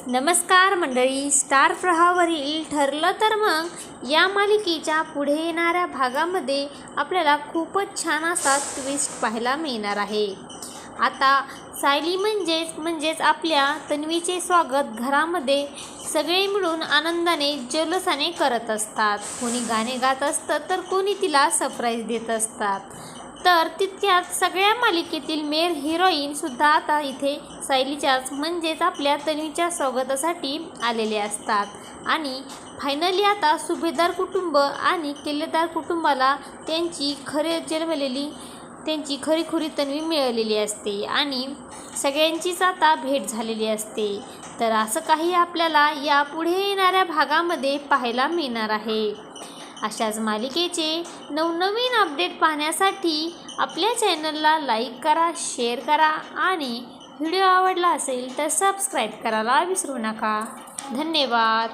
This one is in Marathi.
नमस्कार मंडळी, स्टार प्रवाहावरील ठरलं तर मग या मालिकेच्या पुढे येणाऱ्या भागामध्ये आपल्याला खूपच छान असा ट्विस्ट पाहायला मिळणार आहे। आता सायली म्हणजेच आपल्या तन्वीचे स्वागत घरामध्ये सगळे मिळून आनंदाने जल्लोषाने करत असतात। कोणी गाणे गात असतं तर कोणी तिला सरप्राईज देत असतात। तर तितक्यात सगळ्या मालिकेतील मेन हिरोईन सुद्धा आता इथे सायलीच्याच म्हणजेच आपल्या तन्वीच्या स्वागतासाठी आलेले असतात आणि फायनली आता सुभेदार कुटुंब आणि किल्लेदार कुटुंबाला त्यांची खरीखुरी तन्वी मिळालेली असते आणि सगळ्यांचीच आता भेट झालेली असते। तर असं काही आपल्याला यापुढे येणाऱ्या भागामध्ये पाहायला मिळणार आहे। अशाच मालिकेचे नवनवीन अपडेट पाहण्यासाठी आपल्या चॅनलला लाईक करा, शेअर करा आणि व्हिडिओ आवडला असेल तर सबस्क्राईब करायला विसरू नका। धन्यवाद।